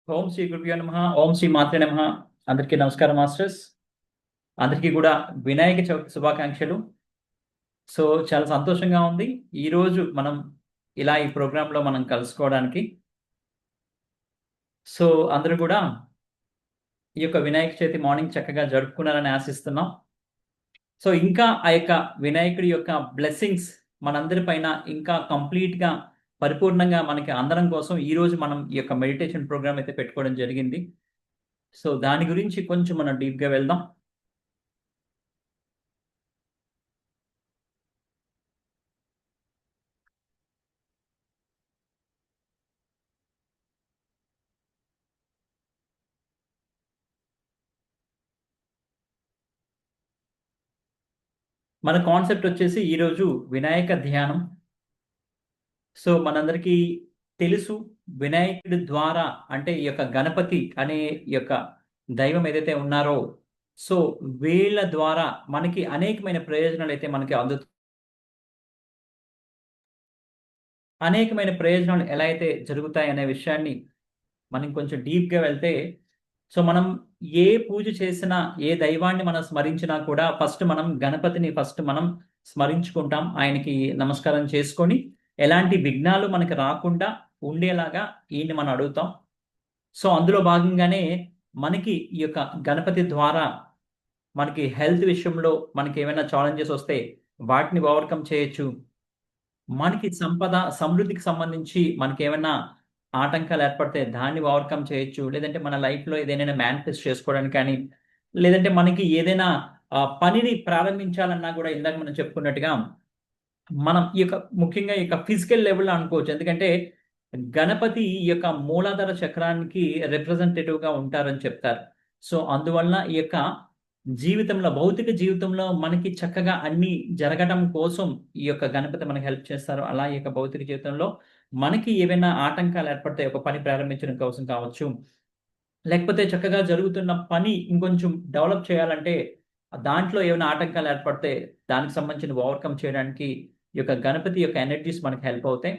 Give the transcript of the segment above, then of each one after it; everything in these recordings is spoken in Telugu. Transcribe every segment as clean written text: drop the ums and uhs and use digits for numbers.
ఓం శ్రీ గురుభ్యో నమః. ఓం శ్రీ మాత్రే నమః. అందరికీ నమస్కారం మాస్టర్స్. అందరికీ కూడా వినాయక చవితి శుభాకాంక్షలు. సో చాలా సంతోషంగా ఉంది ఈరోజు మనం ఇలా ఈ ప్రోగ్రాంలో మనం కలుసుకోవడానికి. సో అందరూ కూడా ఈ యొక్క వినాయక చవితి మార్నింగ్ చక్కగా జరుపుకున్నారని ఆశిస్తున్నాం. సో ఇంకా ఆ యొక్క వినాయకుడి యొక్క బ్లెస్సింగ్స్ మనందరి పైన ఇంకా కంప్లీట్గా పరిపూర్ణంగా మనకి అందరం కోసం ఈరోజు మనం ఈ యొక్క మెడిటేషన్ ప్రోగ్రామ్ అయితే పెట్టుకోవడం జరిగింది. సో దాని గురించి కొంచెం మనం డీప్గా వెళ్దాం. మన కాన్సెప్ట్ వచ్చేసి ఈరోజు వినాయక ధ్యానం. సో మనందరికీ తెలుసు వినాయకుడి ద్వారా అంటే ఈ యొక్క గణపతి అనే ఈ యొక్క దైవం ఏదైతే ఉన్నారో, సో వీళ్ళ ద్వారా మనకి అనేకమైన ప్రయోజనాలు అయితే మనకి అనేకమైన ప్రయోజనాలు ఎలా అయితే జరుగుతాయి అనే విషయాన్ని మనం కొంచెం డీప్గా వెళ్తే, సో మనం ఏ పూజ చేసినా ఏ దైవాన్ని మనం స్మరించినా కూడా ఫస్ట్ మనం గణపతిని మనం స్మరించుకుంటాం. ఆయనకి నమస్కారం చేసుకొని ఎలాంటి విఘ్నాలు మనకి రాకుండా ఉండేలాగా ఈయన్ని మనం అడుగుతాం. సో అందులో భాగంగానే మనకి ఈ యొక్క గణపతి ద్వారా మనకి హెల్త్ విషయంలో మనకి ఏమైనా ఛాలెంజెస్ వస్తే వాటిని ఓవర్కమ్ చేయొచ్చు. మనకి సంపద సమృద్ధికి సంబంధించి మనకేమైనా ఆటంకాలు ఏర్పడితే దాన్ని ఓవర్కమ్ చేయొచ్చు. లేదంటే మన లైఫ్లో ఏదైనా మేనిఫెస్ట్ చేసుకోవడానికి కానీ, లేదంటే మనకి ఏదైనా పనిని ప్రారంభించాలన్నా కూడా ఇందాక మనం చెప్పుకున్నట్టుగా మనం ఈ యొక్క ముఖ్యంగా ఈ యొక్క ఫిజికల్ లెవెల్లో అనుకోవచ్చు. ఎందుకంటే గణపతి ఈ యొక్క మూలాధార చక్రానికి రిప్రజెంటేటివ్గా ఉంటారని చెప్తారు. సో అందువల్ల ఈ యొక్క జీవితంలో భౌతిక జీవితంలో మనకి చక్కగా అన్ని జరగడం కోసం ఈ యొక్క గణపతి మనకి హెల్ప్ చేస్తారు. అలా ఈ యొక్క భౌతిక జీవితంలో మనకి ఏవైనా ఆటంకాలు ఏర్పడితే ఒక పని ప్రారంభించడం కోసం కావచ్చు, లేకపోతే చక్కగా జరుగుతున్న పని ఇంకొంచెం డెవలప్ చేయాలంటే దాంట్లో ఏమైనా ఆటంకాలు ఏర్పడితే దానికి సంబంధించిన ఓవర్కమ్ చేయడానికి ఈ యొక్క గణపతి యొక్క ఎనర్జీస్ మనకి హెల్ప్ అవుతాయి.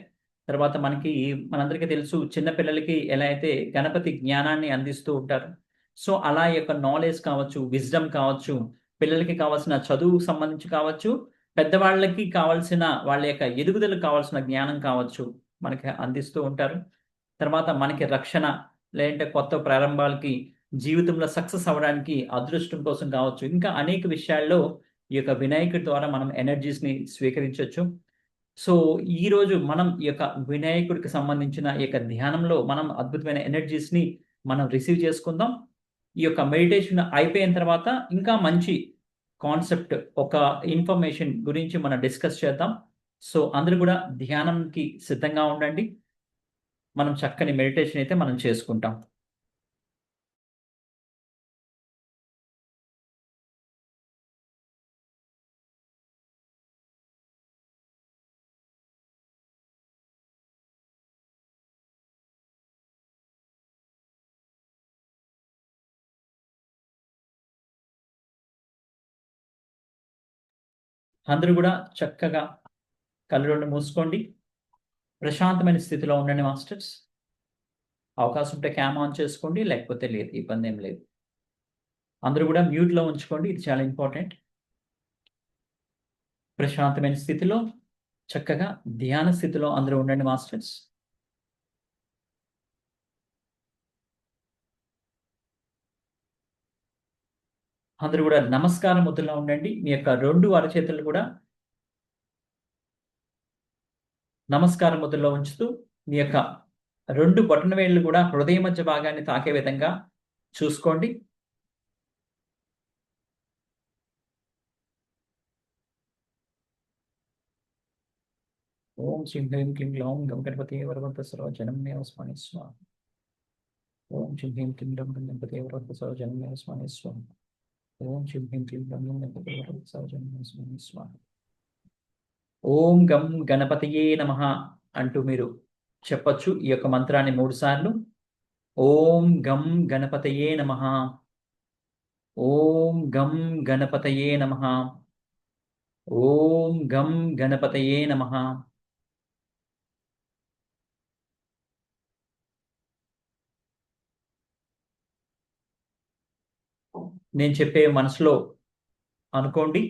తర్వాత మనకి మనందరికీ తెలుసు చిన్న పిల్లలకి ఎలా అయితే గణపతి జ్ఞానాన్ని అందిస్తూ ఉంటారు. సో అలా ఈ యొక్క నాలెడ్జ్ కావచ్చు, విజ్డమ్ కావచ్చు, పిల్లలకి కావాల్సిన చదువుకు సంబంధించి కావచ్చు, పెద్దవాళ్ళకి కావాల్సిన వాళ్ళ యొక్క ఎదుగుదలకు కావాల్సిన జ్ఞానం కావచ్చు మనకి అందిస్తూ ఉంటారు. తర్వాత మనకి రక్షణ, లేదంటే కొత్త ప్రారంభాలకి, జీవితంలో సక్సెస్ అవ్వడానికి అదృష్టం కోసం కావచ్చు, ఇంకా అనేక విషయాల్లో ఈ యొక్క వినాయకుడి ద్వారా మనం ఎనర్జీస్‌ని స్వీకరించొచ్చు. సో, ఈరోజు మనం ఈ యొక్క వినాయకుడికి సంబంధించిన ఈ యొక్క ధ్యానంలో మనం అద్భుతమైన ఎనర్జీస్‌ని మనం రిసీవ్ చేసుకుందాం. ఈ యొక్క మెడిటేషన్ అయిపోయిన తర్వాత ఇంకా మంచి కాన్సెప్ట్, ఒక ఇన్ఫర్మేషన్ గురించి మనం డిస్కస్ చేద్దాం. సో, అందరూ కూడా ధ్యానంకి సిద్ధంగా ఉండండి. మనం చక్కని మెడిటేషన్ అయితే మనం చేసుకుంటాం. అందరూ కూడా చక్కగా కళ్ళు 2 మూసుకోండి. ప్రశాంతమైన స్థితిలో ఉండండి మాస్టర్స్. అవకాశం ఉంటే క్యామ్ ఆన్ చేసుకోండి, లేకపోతే లేదు. ఇబ్బందేం లేదు. అందరూ కూడా మ్యూట్‌లో ఉంచుకోండి. ఇది చాలా ఇంపార్టెంట్. ప్రశాంతమైన స్థితిలో, చక్కగా ధ్యాన స్థితిలో అందరూ ఉండండి మాస్టర్స్. అందరూ కూడా నమస్కార ముద్రలో ఉండండి. మీ యొక్క 2 అరచేతులు కూడా నమస్కార ముద్రలో ఉంచుతూ, మీ యొక్క 2 బొటనవేళ్లు కూడా హృదయ మధ్య భాగాన్ని తాకే విధంగా చూసుకోండి. ఓం శ్రీం హ్రీం క్లీం గ్లౌం గం గణపతియే వరవర్ధ సర్వజనమే స్వామి స్వాహ. ఓం శ్రీం హ్రీం క్లీం గ్లౌం గం గణపతియే వరవర్ధ సర్వజనమే స్వామి స్వాహ. ఓం శ్రీం హ్రీం క్లీం గ్లౌం గం గణపతియే వరవర్ధ సర్వజనమే స్వామి స్వాహ. ఓం గం గణపతియే నమః అంటూ మీరు చెప్పొచ్చు ఈ యొక్క మంత్రాన్ని 3 సార్లు. ఓం గం గణపతయే నమః. ఓం గం గణపతయే నమః. ఓం గం గణపతయే నమః. నేను చెప్పే మనసులో అనుకోండి.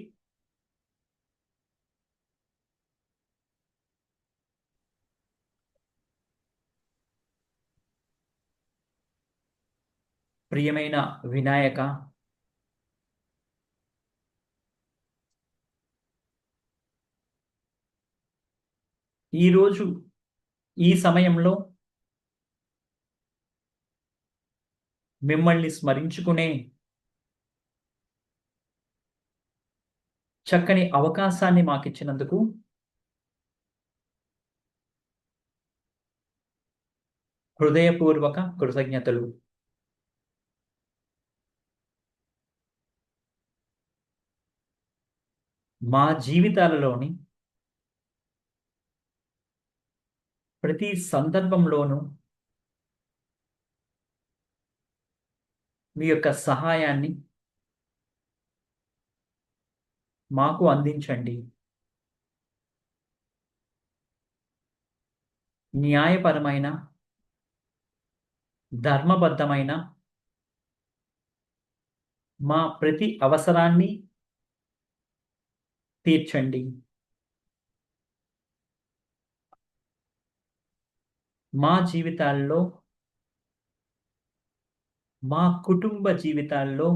ప్రియమైన వినాయక, ఈరోజు ఈ సమయంలో మిమ్మల్ని స్మరించుకునే చక్కని అవకాశాన్ని మాకిచ్చినందుకు హృదయపూర్వక కృతజ్ఞతలు. మా జీవితాలలోని ప్రతి సందర్భంలోనూ మీ యొక్క సహాయాన్ని మాకు అందించండి. న్యాయపరమైన, ధర్మబద్ధమైన మా ప్రతి అవసరాన్ని తీర్చండి. మా జీవితాల్లో, మా కుటుంబ జీవితాల్లో,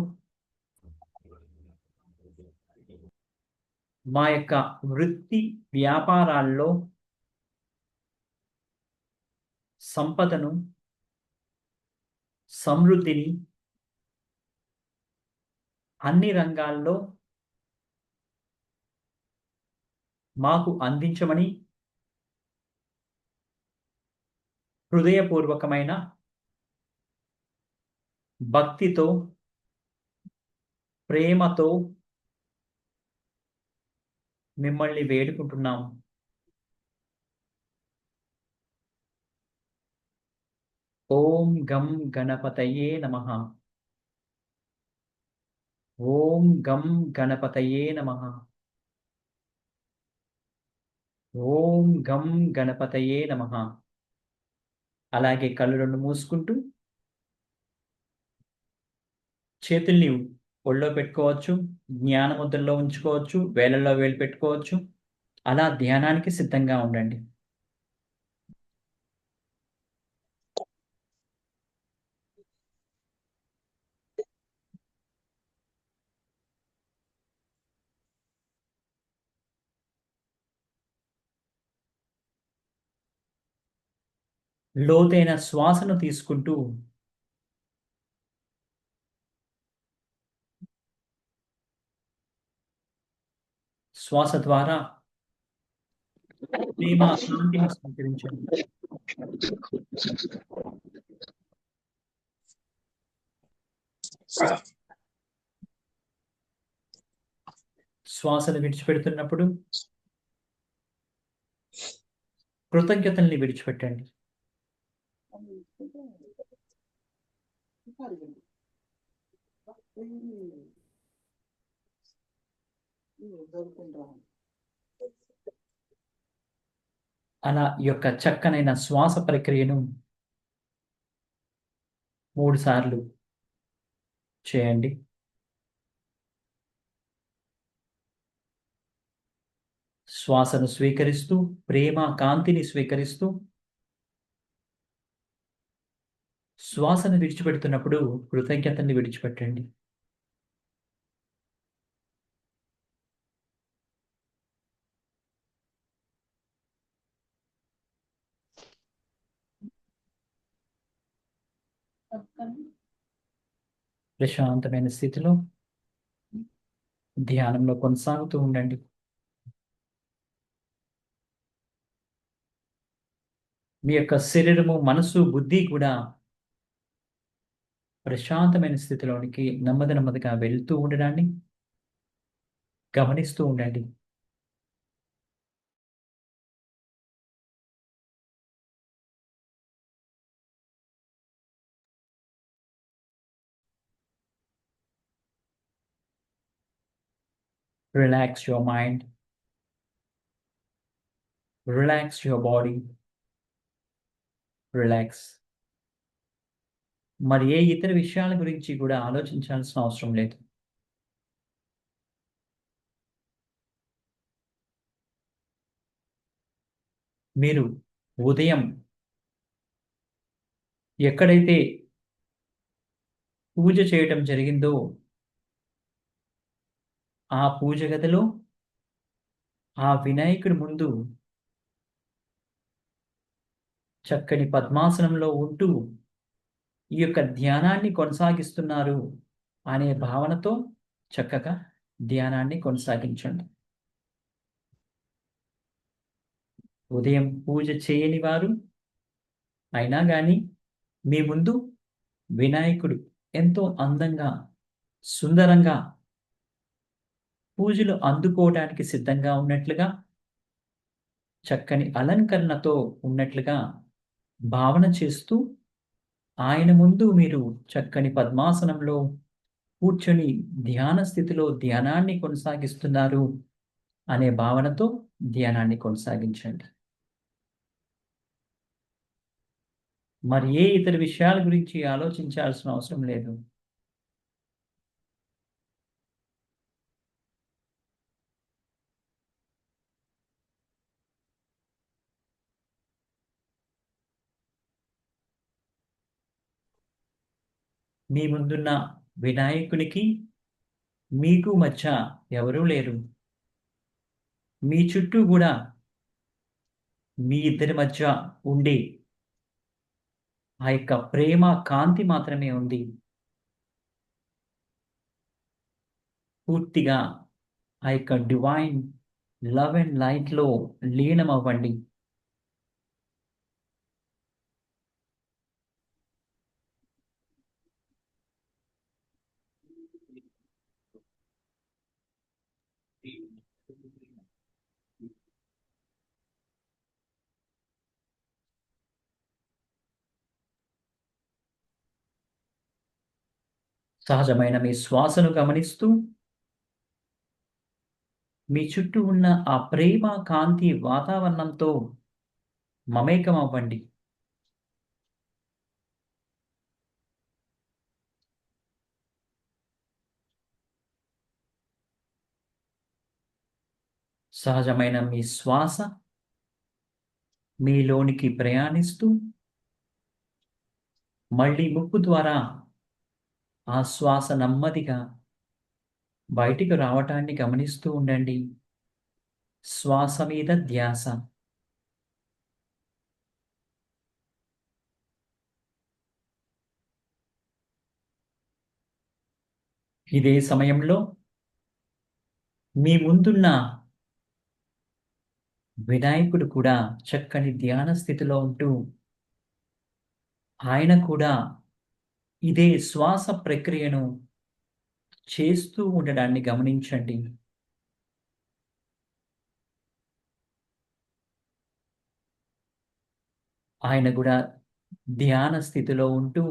మా యొక్క వృత్తి వ్యాపారాల్లో సంపదను, సమృద్ధిని అన్ని రంగాల్లో మాకు అందించమని హృదయపూర్వకమైన భక్తితో, ప్రేమతో మిమ్మల్ని వేడుకుంటున్నాము. ఓం గం గణపతయే నమః. ఓం గం గణపతయే నమః. ఓం గం గణపతయే నమః. అలాగే కళ్ళు రెండు మూసుకుంటూ చేతుల్ని ఒళ్ళో పెట్టుకోవచ్చు, జ్ఞాన ముద్రలో ఉంచుకోవచ్చు, వేళ్ళల్లో వేలు పెట్టుకోవచ్చు. అలా ధ్యానానికి సిద్ధంగా ఉండండి. లోతైన శ్వాసను తీసుకుంటూ శ్వాస ద్వారా ప్రేమ శాంతిని స్వీకరించండి. శ్వాసను విడిచిపెడుతున్నప్పుడు కృతజ్ఞతల్ని విడిచిపెట్టండి. అలా ఈ యొక్క చక్కనైన శ్వాస ప్రక్రియను 3 సార్లు చేయండి. శ్వాసను స్వీకరిస్తూ, ప్రేమ కాంతిని స్వీకరిస్తూ, శ్వాసను విడిచిపెడుతున్నప్పుడు కృతజ్ఞతని విడిచిపెట్టండి. ప్రశాంతమైన స్థితిలో ధ్యానంలో కొనసాగుతూ ఉండండి. మీ యొక్క శరీరము, మనసు, బుద్ధి కూడా ప్రశాంతమైన స్థితిలోనికి నెమ్మదిగా వెళ్తూ ఉండడాన్ని గమనిస్తూ ఉండండి. Relax your mind, relax your body, relax మరి ఏ ఇతర విషయాల గురించి కూడా ఆలోచించాల్సిన అవసరం లేదు. మీరు ఉదయం ఎక్కడైతే పూజ చేయటం జరిగిందో ఆ పూజ గదిలో ఆ వినాయకుడి ముందు చక్కని పద్మాసనంలో ఉంటూ ఈ యొక్క ధ్యానాన్ని కొనసాగిస్తున్నారు అనే భావనతో చక్కగా ధ్యానాన్ని కొనసాగించండి. ఉదయం పూజ చేయని వారు అయినా కానీ మీ ముందు వినాయకుడు ఎంతో అందంగా, సుందరంగా పూజలు అందుకోవడానికి సిద్ధంగా ఉన్నట్లుగా, చక్కని అలంకరణతో ఉన్నట్లుగా భావన చేస్తూ ఆయన ముందు మీరు చక్కని పద్మాసనంలో కూర్చొని ధ్యాన స్థితిలో ధ్యానాన్ని కొనసాగిస్తున్నారు అనే భావనతో ధ్యానాన్ని కొనసాగించండి. మరి ఏ ఇతర విషయాల గురించి ఆలోచించాల్సిన అవసరం లేదు. మీ ముందున్న వినాయకునికి మీకు మధ్య ఎవరూ లేరు. మీ చుట్టూ కూడా మీ ఇద్దరి మధ్య ఉండే ఆ యొక్క ప్రేమ కాంతి మాత్రమే ఉంది. పూర్తిగా ఆ యొక్క డివైన్ లవ్ అండ్ లైట్‌లో లీనమవ్వండి. సహజమైన మీ శ్వాసను గమనిస్తూ, మీ చుట్టూ ఉన్న ఆ ప్రేమ, కాంతి వాతావరణంతో మమేకమవ్వండి. సహజమైన మీ శ్వాస మీలోనికి ప్రయాణిస్తూ, మళ్ళీ ముక్కు ద్వారా ఆ శ్వాస నెమ్మదిగా బయటికి రావటాన్ని గమనిస్తూ ఉండండి. శ్వాస మీద ధ్యాస. ఇదే సమయంలో మీ ముందున్న వినాయకుడు కూడా చక్కని ధ్యాన స్థితిలో ఉంటూ, ఆయన కూడా ఇదే శ్వాస ప్రక్రియను చేస్తూ ఉండడాన్ని గమనించండి. ఆయన కూడా ధ్యాన స్థితిలో ఉంటూ,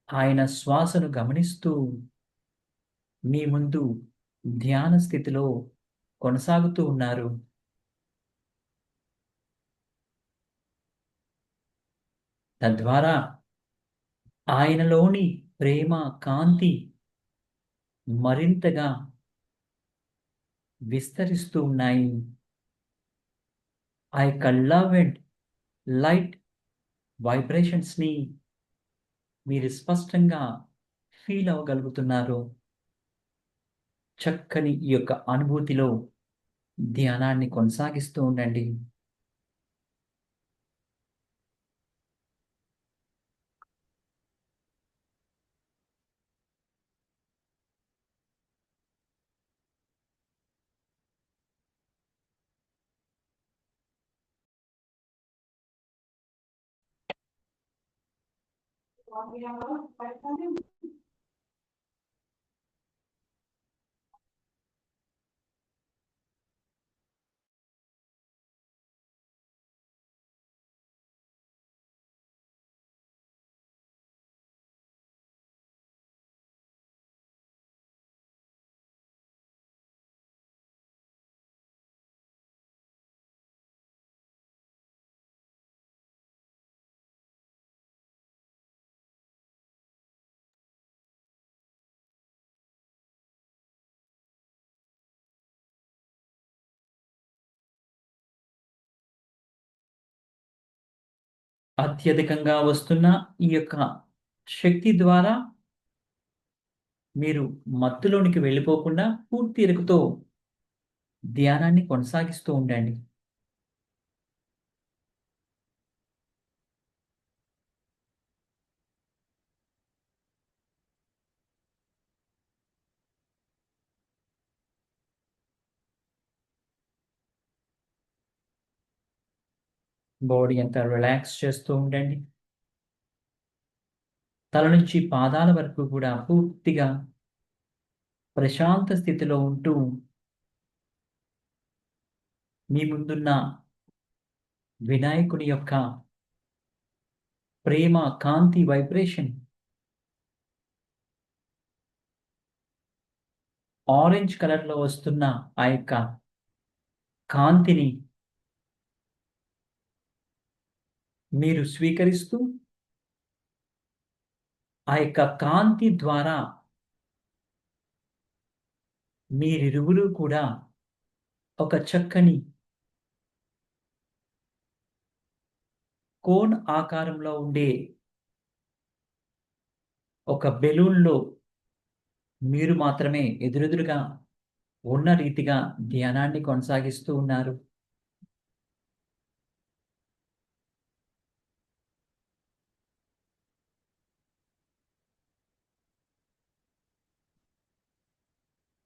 ఆయన శ్వాసను గమనిస్తూ మీ ముందు ధ్యాన స్థితిలో కొనసాగుతూ ఉన్నారు. తద్వారా ఆయనలోని ప్రేమ, కాంతి మరింతగా విస్తరిస్తూ ఉన్నాయి. ఆ యొక్క లవ్ అండ్ లైట్ వైబ్రేషన్స్‌ని మీరు స్పష్టంగా ఫీల్ అవ్వగలుగుతున్నారు. చక్కని ఈ యొక్క అనుభూతిలో ధ్యానాన్ని కొనసాగిస్తూ ఉండండి. అత్యధికంగా వస్తున్న ఈ యొక్క శక్తి ద్వారా మీరు మత్తులోనికి వెళ్ళిపోకుండా పూర్తి ఎరుకతో ధ్యానాన్ని కొనసాగిస్తూ ఉండండి. బాడీ అంతా రిలాక్స్ చేస్తూ ఉండండి. తల నుంచి పాదాల వరకు కూడా పూర్తిగా ప్రశాంత స్థితిలో ఉంటూ మీ ముందున్న వినాయకుడి యొక్క ప్రేమ, కాంతి, వైబ్రేషన్ ఆరెంజ్ కలర్‌లో వస్తున్న ఆ యొక్క కాంతిని మీరు స్వీకరిస్తూ, ఆ యొక్క కాంతి ద్వారా మీరిరువురు కూడా ఒక చక్కని కోన్ ఆకారంలో ఉండే ఒక బెలూన్‌లో మీరు మాత్రమే ఎదురెదురుగా ఉన్న రీతిగా ధ్యానాన్ని కొనసాగిస్తూ ఉన్నారు.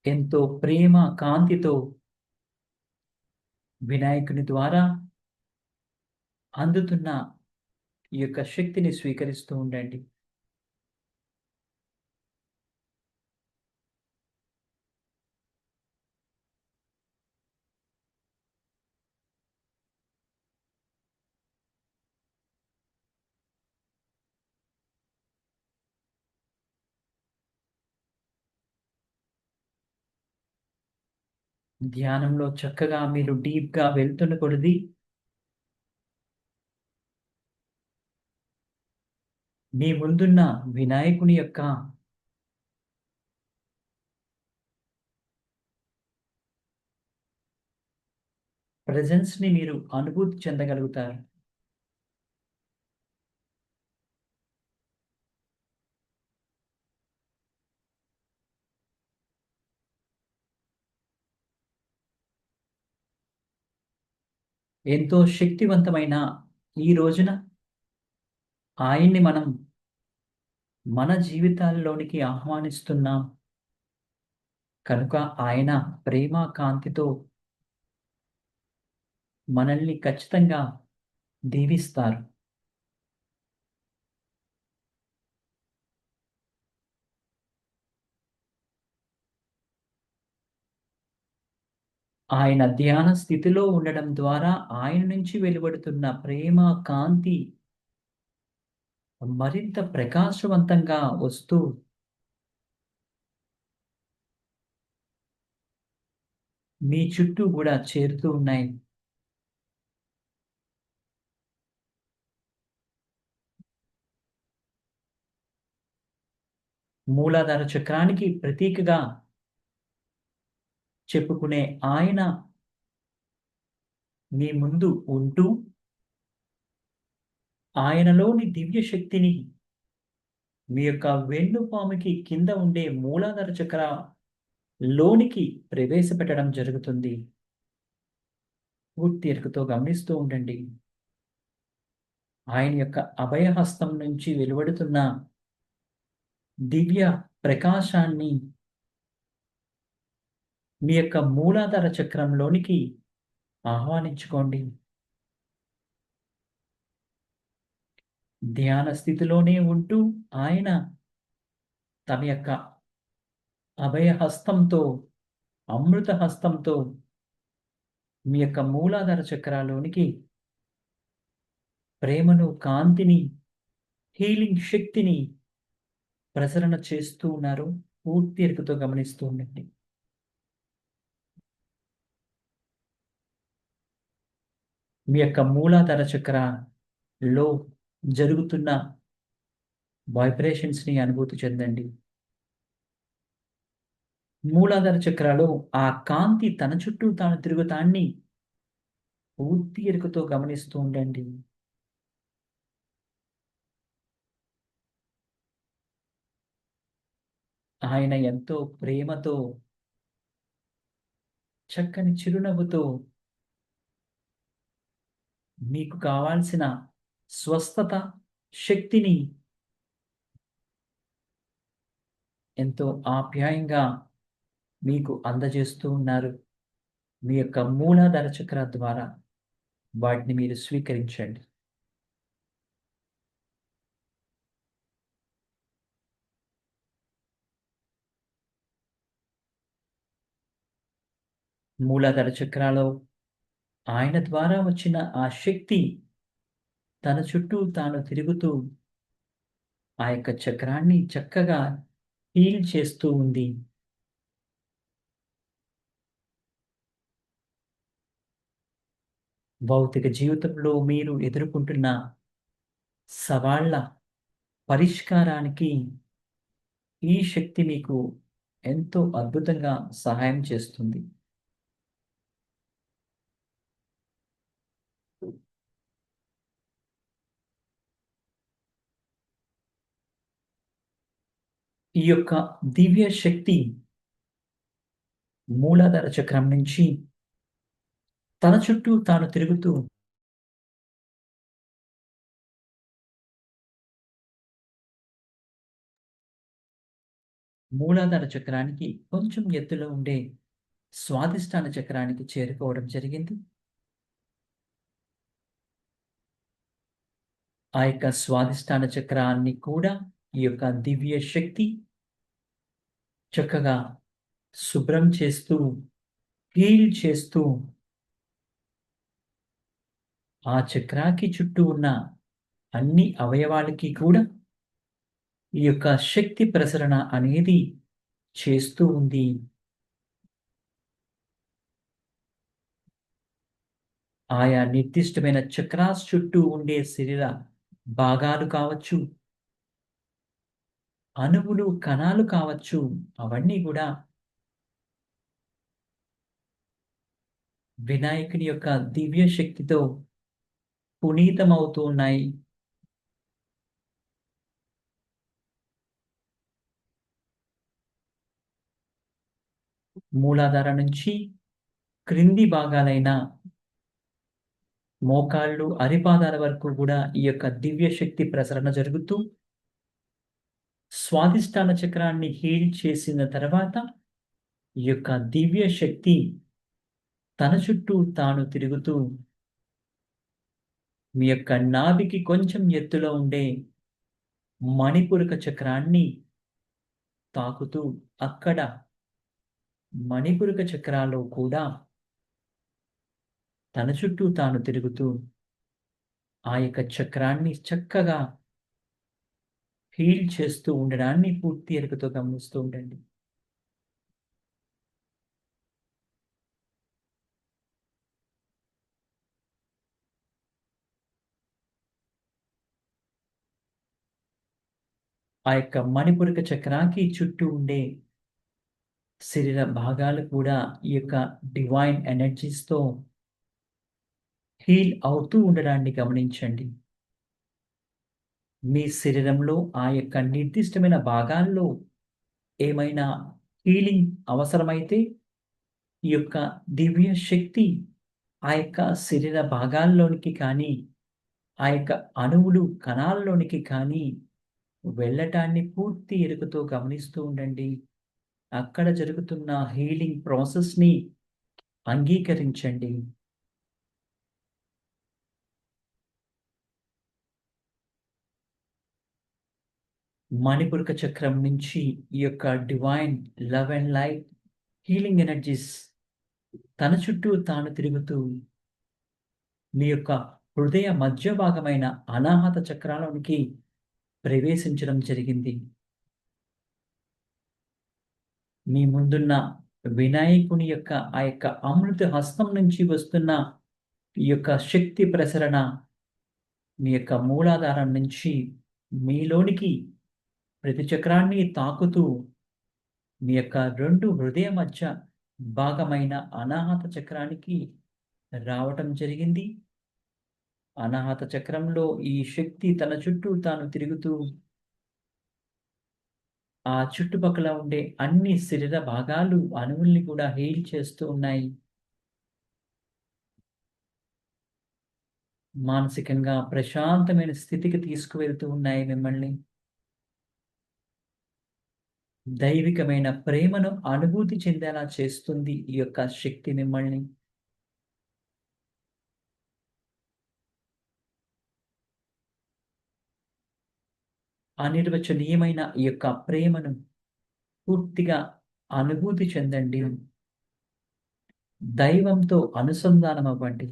ఎంతో ప్రేమ, కాంతితో వినాయకుని ద్వారా అందుతున్న ఈ యొక్క శక్తిని స్వీకరిస్తూ ఉండండి. ధ్యానంలో చక్కగా మీరు డీప్‌గా వెళ్తున్న కొలది మీ ముందున్న వినాయకుని యొక్క ప్రెజెన్స్‌ని మీరు అనుభూతి చెందగలుగుతారు. ఎంతో శక్తివంతమైన ఈ రోజున ఆయన్ని మనం మన జీవితాల్లోనికి ఆహ్వానిస్తున్నాం. కనుక ఆయన ప్రేమ, కాంతితో మనల్ని ఖచ్చితంగా దీవిస్తారు. ఆయన ధ్యాన స్థితిలో ఉండడం ద్వారా ఆయన నుంచి వెలువడుతున్న ప్రేమ, కాంతి మరింత ప్రకాశవంతంగా వస్తూ మీ చుట్టూ గూడా చేరుతూ ఉన్నాయి. మూలాధార చక్రానికి ప్రతీకగా చెప్పుకునే ఆయన మీ ముందు ఉంటూ, ఆయనలోని దివ్య శక్తిని మీ యొక్క వెన్నుపాముకి కింద ఉండే మూలాధార చక్ర లోనికి ప్రవేశపెట్టడం జరుగుతుంది. పూర్తి ఎరుకతో గమనిస్తూ ఉండండి. ఆయన యొక్క అభయహస్తం నుంచి వెలువడుతున్న దివ్య ప్రకాశాన్ని మీ యొక్క మూలాధార చక్రంలోనికి ఆహ్వానించుకోండి. ధ్యాన స్థితిలోనే ఉంటూ ఆయన తమ యొక్క అభయహస్తంతో, అమృత హస్తంతో మీ యొక్క మూలాధార చక్రాలోనికి ప్రేమను, కాంతిని, హీలింగ్ శక్తిని ప్రసరణ చేస్తూ ఉన్నారు. పూర్తి ఎరుకతో గమనిస్తూ ఉండండి. మీ యొక్క మూలాధార చక్రలో జరుగుతున్న వైబ్రేషన్స్‌ని అనుభూతి చెందండి. మూలాధార చక్రాలో ఆ కాంతి తన చుట్టూ తాను తిరుగుతాన్ని పూర్తి ఎరుకతో గమనిస్తూ ఉండండి. ఆయన ఎంతో ప్రేమతో, చక్కని చిరునవ్వుతో మీకు కావాల్సిన స్వస్థత, శక్తిని ఎంతో ఆప్యాయంగా మీకు అందజేస్తూ ఉన్నారు. మీ యొక్క మూలాధార చక్ర ద్వారా వాటిని మీరు స్వీకరించండి. మూలాధార చక్రాలో ఆయన ద్వారా వచ్చిన ఆ శక్తి తన చుట్టూ తాను తిరుగుతూ ఆ యొక్క చక్రాన్ని చక్కగా హీల్ చేస్తూ ఉంది. భౌతిక జీవితంలో మీరు ఎదుర్కొంటున్న సవాళ్ళ పరిష్కారానికి ఈ శక్తి మీకు ఎంతో అద్భుతంగా సహాయం చేస్తుంది. ఈ యొక్క దివ్య శక్తి మూలాధార చక్రం నుంచి తన చుట్టూ తాను తిరుగుతూ మూలాధార చక్రానికి కొంచెం ఎత్తులో ఉండే స్వాదిష్టాన చక్రానికి చేరుకోవడం జరిగింది. ఆ యొక్క స్వాదిష్టాన చక్రాన్ని కూడా ఈ యొక్క దివ్య శక్తి చక్కగా శుభ్రం చేస్తూ, హీల్ చేస్తూ ఆ చక్రాకి చుట్టూ ఉన్న అన్ని అవయవాలకి కూడా ఈ యొక్క శక్తి ప్రసరణ అనేది చేస్తూ ఉంది. ఆయా నిర్దిష్టమైన చక్రాస్ చుట్టూ ఉండే శరీర భాగాలు కావచ్చు, అణువులు, కణాలు కావచ్చు, అవన్నీ గూడా వినాయకుని యొక్క దివ్య శక్తితో పునీతమవుతూ ఉన్నాయి. మూలాధార నుంచి క్రింది భాగాలైన మోకాళ్ళు, అరిపాదాల వరకు గూడా ఈ యొక్క దివ్య శక్తి ప్రసరణ జరుగుతూ, స్వాదిష్టాన చక్రాన్ని హీల్ చేసిన తర్వాత, ఈ యొక్క దివ్య శక్తి తన చుట్టూ తాను తిరుగుతూ, మీ యొక్క నాభికి కొంచెం ఎత్తులో ఉండే మణిపూరక చక్రాన్ని తాకుతూ, అక్కడ మణిపూరక చక్రాలో కూడా తన చుట్టూ తాను తిరుగుతూ, ఆ యొక్క చక్రాన్ని చక్కగా హీల్ చేస్తూ ఉండడాన్ని పూర్తి ఎరుకతో గమనిస్తూ ఉండండి. ఆ యొక్క మణిపూరక చక్రాకి చుట్టూ ఉండే శరీర భాగాలు కూడా ఈ యొక్క డివైన్ ఎనర్జీస్‌తో హీల్ అవుతూ ఉండడాన్ని గమనించండి. మీ శరీరంలో ఆ యొక్క నిర్దిష్టమైన భాగాల్లో ఏమైనా హీలింగ్ అవసరమైతే, ఈ యొక్క దివ్య శక్తి ఆ యొక్క శరీర భాగాల్లోనికి కానీ, ఆ యొక్క అణువులు, కణాల్లోనికి కానీ వెళ్ళటాన్ని పూర్తి ఎరుకతో గమనిస్తూ ఉండండి. అక్కడ జరుగుతున్న హీలింగ్ ప్రాసెస్‌ని అంగీకరించండి. మణిపూరక చక్రం నుంచి ఈ యొక్క divine love and light healing energies తన చుట్టూ తాను తిరుగుతూ మీ యొక్క హృదయ మధ్య భాగమైన అనాహత చక్రాలోనికి ప్రవేశించడం జరిగింది. మీ ముందున్న వినాయకుని యొక్క ఆ యొక్క అమృత హస్తం నుంచి వస్తున్న ఈ యొక్క శక్తి ప్రసరణ మీ యొక్క మూలాధారం నుంచి మీలోనికి ప్రతి చక్రాన్ని తాకుతూ మీ యొక్క 2 హృదయ మధ్య భాగమైన అనాహత చక్రానికి రావటం జరిగింది. అనాహత చక్రంలో ఈ శక్తి తన చుట్టూ తాను తిరుగుతూ ఆ చుట్టుపక్కల ఉండే అన్ని శరీర భాగాలు, అణువుల్ని కూడా హీల్ చేస్తూ ఉన్నాయి. మానసికంగా ప్రశాంతమైన స్థితికి తీసుకువెళ్తూ ఉన్నాయి మిమ్మల్ని. దైవికమైన ప్రేమను అనుభూతి చెందేలా చేస్తుంది ఈ యొక్క శక్తి మిమ్మల్ని. అనిర్వచనీయమైన ఈ యొక్క ప్రేమను పూర్తిగా అనుభూతి చెందండి. దైవంతో అనుసంధానమవ్వండి.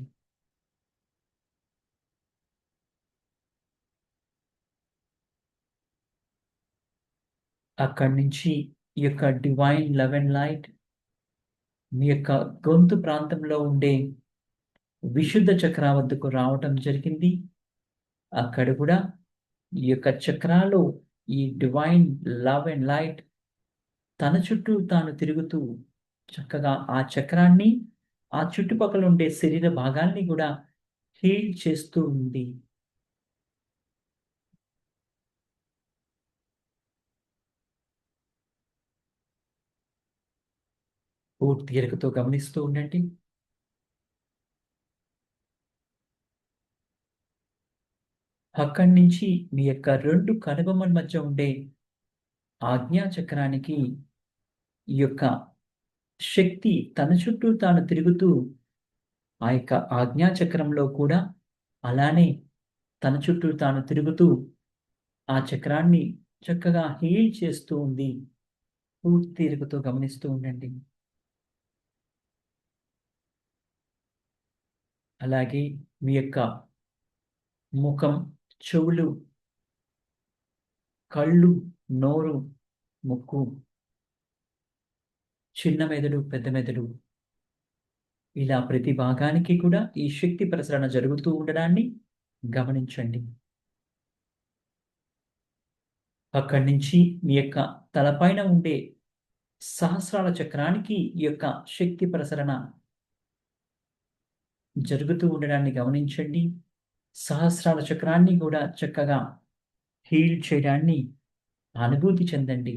అక్కడి నుంచి ఈ యొక్క డివైన్ లవ్ అండ్ లైట్ మీ యొక్క గొంతు ప్రాంతంలో ఉండే విశుద్ధ చక్ర వద్దకు రావటం జరిగింది. అక్కడ కూడా ఈ యొక్క చక్రాలు ఈ డివైన్ లవ్ అండ్ లైట్ తన చుట్టూ తాను తిరుగుతూ చక్కగా ఆ చక్రాన్ని, ఆ చుట్టుపక్కల ఉండే శరీర భాగాల్ని కూడా హీల్ చేస్తూ ఉంది. పూర్తి ఎరుకతో గమనిస్తూ ఉండండి. అక్కడి నుంచి మీ యొక్క 2 కనుబొమ్మల మధ్య ఉండే ఆజ్ఞా చక్రానికి ఈ యొక్క శక్తి తన చుట్టూ తాను తిరుగుతూ ఆ యొక్క ఆజ్ఞా చక్రంలో కూడా అలానే తన చుట్టూ తాను తిరుగుతూ ఆ చక్రాన్ని చక్కగా హీల్ చేస్తూ ఉంది. పూర్తి ఎరుకతో గమనిస్తూ ఉండండి. అలాగే మీ యొక్క ముఖం, చెవులు, కళ్ళు, నోరు, ముక్కు, చిన్న మెదడు, పెద్ద మెదడు ఇలా ప్రతి భాగానికి కూడా ఈ శక్తి ప్రసరణ జరుగుతూ ఉండడాన్ని గమనించండి. అక్కడి నుంచి మీ యొక్క తలపైన ఉండే సహస్రాల చక్రానికి ఈ యొక్క శక్తి ప్రసరణ జరుగుతూ ఉండడాన్ని గమనించండి. సహస్రాల చక్రాన్ని కూడా చక్కగా హీల్ చేయడాన్ని అనుభూతి చెందండి.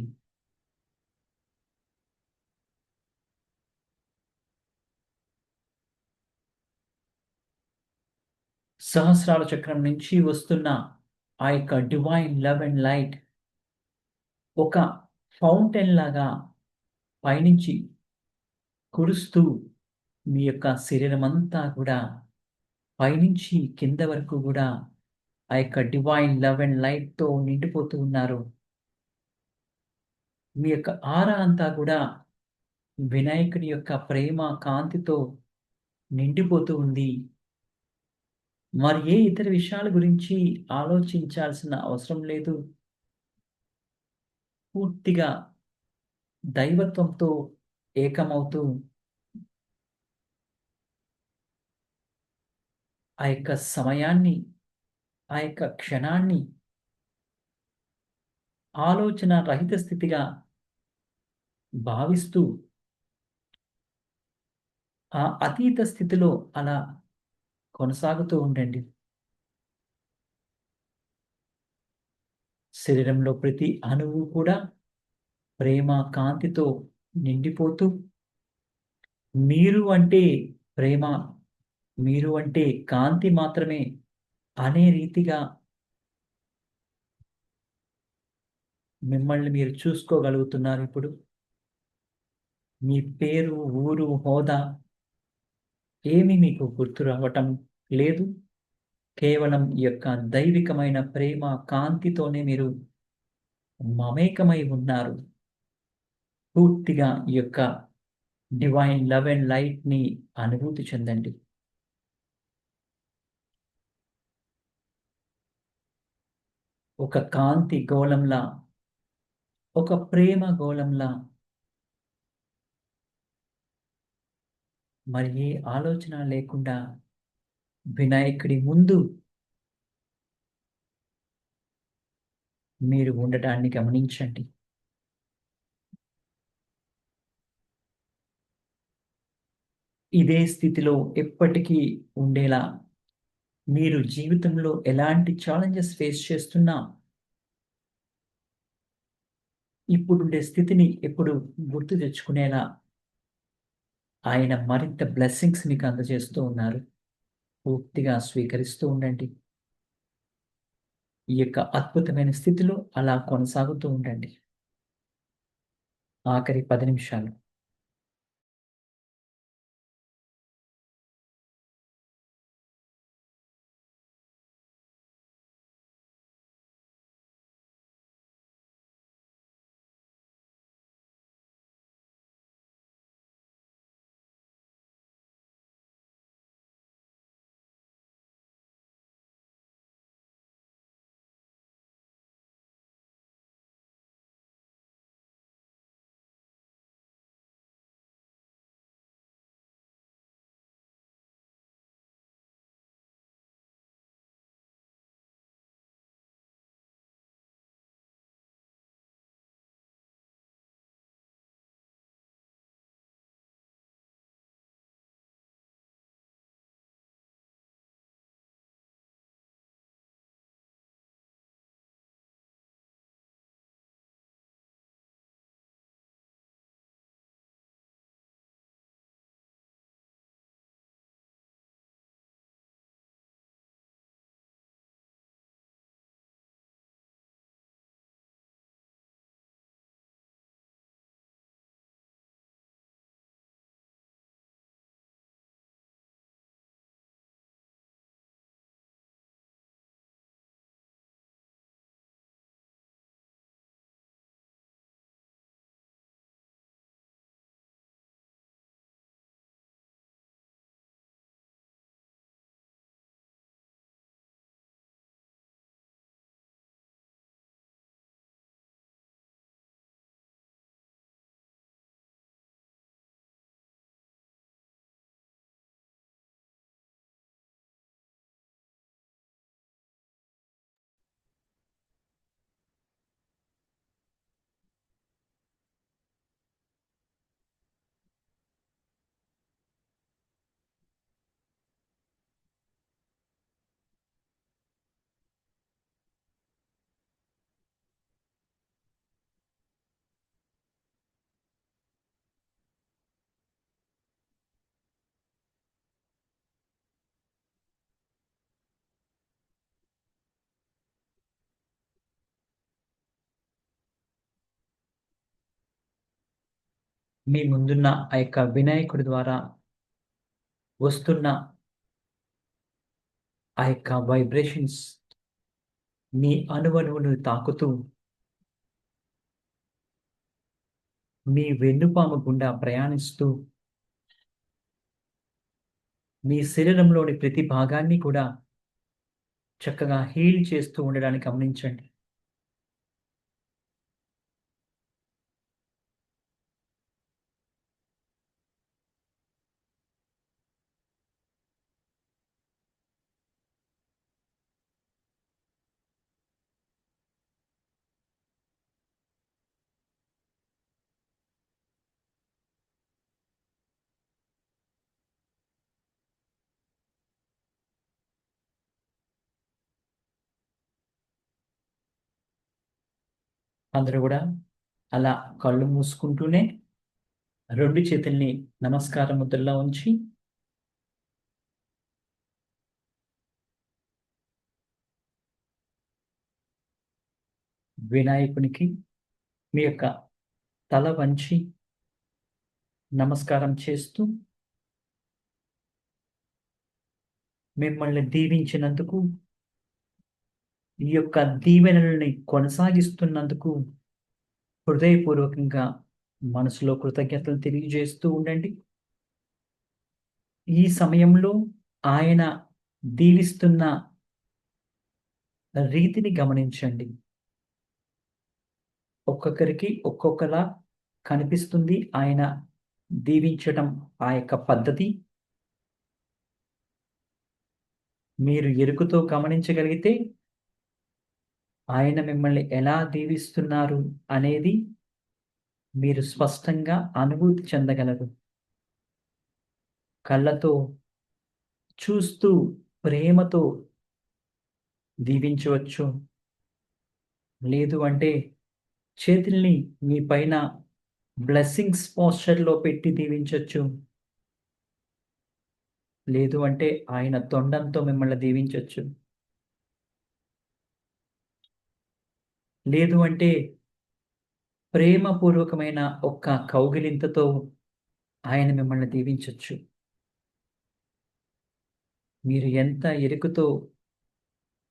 సహస్రాల చక్రం నుంచి వస్తున్న ఆ యొక్క డివైన్ లవ్ అండ్ లైట్ ఒక ఫౌంటైన్ లాగా పైనుంచి కురుస్తూ మీ యొక్క శరీరమంతా కూడా పైనుంచి కింద వరకు కూడా ఆ యొక్క డివైన్ లవ్ అండ్ లైట్‌తో నిండిపోతూ ఉన్నారు. మీ యొక్క ఆరా అంతా కూడా వినాయకుడి యొక్క ప్రేమ, కాంతితో నిండిపోతూ ఉంది. మరి ఏ ఇతర విషయాల గురించి ఆలోచించాల్సిన అవసరం లేదు. పూర్తిగా దైవత్వంతో ఏకమవుతూ ఆ యొక్క సమయాన్ని, ఆ యొక్క క్షణాన్ని ఆలోచన రహిత స్థితిగా భావిస్తూ ఆ అతీత స్థితిలో అలా కొనసాగుతూ ఉండండి. శరీరంలో ప్రతి అణువు కూడా ప్రేమ, కాంతితో నిండిపోతూ మీరు అంటే ప్రేమ, మీరు అంటే కాంతి మాత్రమే అనే రీతిగా మిమ్మల్ని మీరు చూసుకోగలుగుతున్నారిప్పుడు. మీ పేరు, ఊరు, హోదా ఏమీ మీకు గుర్తు రావటం లేదు. కేవలం ఈ యొక్క దైవికమైన ప్రేమ, కాంతితోనే మీరు మమేకమై ఉన్నారు. పూర్తిగా ఈ యొక్క డివైన్ లవ్ అండ్ లైట్‌ని అనుభూతి చెందండి. ఒక కాంతి గోళంలా, ఒక ప్రేమ గోళంలా మరి ఏ ఆలోచన లేకుండా వినాయకుడి ముందు మీరు ఉండటాన్ని గమనించండి. ఇదే స్థితిలో ఎప్పటికీ ఉండేలా మీరు జీవితంలో ఎలాంటి ఛాలెంజెస్ ఫేస్ చేస్తున్నా ఇప్పుడుండే స్థితిని ఎప్పుడు గుర్తు తెచ్చుకునేలా ఆయన మరింత బ్లెస్సింగ్స్ మీకు అందజేస్తూ ఉన్నారు. పూర్తిగా స్వీకరిస్తూ ఉండండి. ఈ యొక్క అద్భుతమైన స్థితిలో అలా కొనసాగుతూ ఉండండి. ఆఖరి 10 నిమిషాలు. మీ ముందున్న ఆ యొక్క వినాయకుడి ద్వారా వస్తున్న ఆ యొక్క వైబ్రేషన్స్ మీ అణువణువును తాకుతూ మీ వెన్నుపాము గుండా ప్రయాణిస్తూ మీ శరీరంలోని ప్రతి భాగాన్ని కూడా చక్కగా హీల్ చేస్తూ ఉండడాన్ని గమనించండి. అందరూ గూడా అలా కళ్ళు మూసుకుంటూనే 2 చేతుల్ని నమస్కార ముద్రలో ఉంచి వినాయకునికి మీ యొక్క తల వంచి నమస్కారం చేస్తూ మిమ్మల్ని దీవించినందుకు, ఈ యొక్క దీవెనలని కొనసాగిస్తున్నందుకు హృదయపూర్వకంగా మనసులో కృతజ్ఞతలు తెలియజేస్తూ ఉండండి. ఈ సమయంలో ఆయన దీవిస్తున్న రీతిని గమనించండి. ఒక్కొక్కరికి ఒక్కొక్కలా కనిపిస్తుంది ఆయన దీవించటం ఆ యొక్క పద్ధతి. మీరు ఎరుకతో గమనించగలిగితే ఆయన మిమ్మల్ని ఎలా దీవిస్తున్నారు అనేది మీరు స్పష్టంగా అనుభూతి చెందగలరు. కళ్ళతో చూస్తూ ప్రేమతో దీవించవచ్చు. లేదు అంటే చేతుల్ని మీ పైన బ్లెస్సింగ్స్ పోస్చర్‌లో పెట్టి దీవించొచ్చు. లేదు అంటే ఆయన తొండంతో మిమ్మల్ని దీవించొచ్చు. లేదు అంటే ప్రేమపూర్వకమైన ఒక్క కౌగిలింతతో ఆయన మిమ్మల్ని దీవించొచ్చు. మీరు ఎంత ఎరుకుతో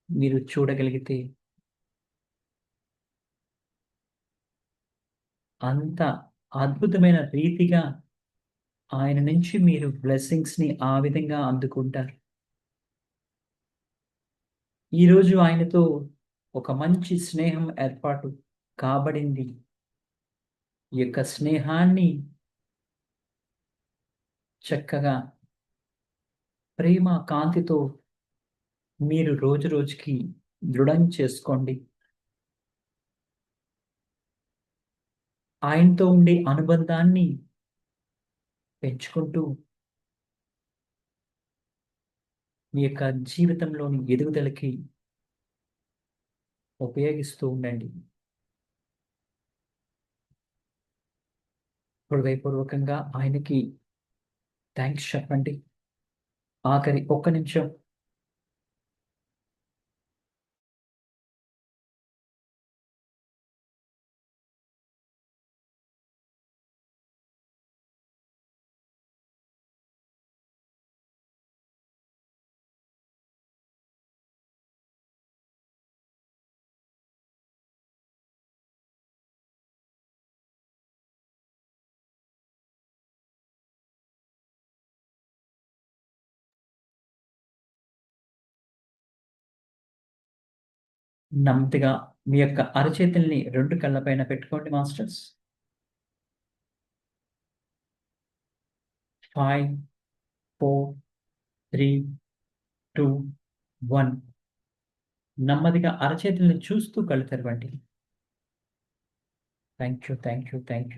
మీరు చూడగలిగితే అంత అద్భుతమైన రీతిగా ఆయన నుంచి మీరు బ్లెస్సింగ్స్‌ని ఆ విధంగా అందుకుంటారు. ఈరోజు ఆయనతో ఒక మంచి స్నేహం ఏర్పాటు కాబడింది. ఈ యొక్క స్నేహాన్ని చక్కగా ప్రేమ కాంతితో మీరు రోజు రోజుకి దృఢం చేసుకోండి. ఆయనతో ఉండే అనుబంధాన్ని పెంచుకుంటూ మీ యొక్క జీవితంలోని ఎదుగుదలకి ఉపయోగిస్తూ ఉండండి. హృదయపూర్వకంగా ఆయనకి థాంక్స్ చెప్పండి. ఆఖరి ఒక్క నిమిషం నెమ్మదిగా మీ యొక్క అరచేతుల్ని 2 కళ్ళ పైన పెట్టుకోండి మాస్టర్స్. 5, 4, 3, 2, 1 నెమ్మదిగా అరచేతుల్ని చూస్తూ కళ్ళు తెరవండి. Thank you. Thank you. Thank you.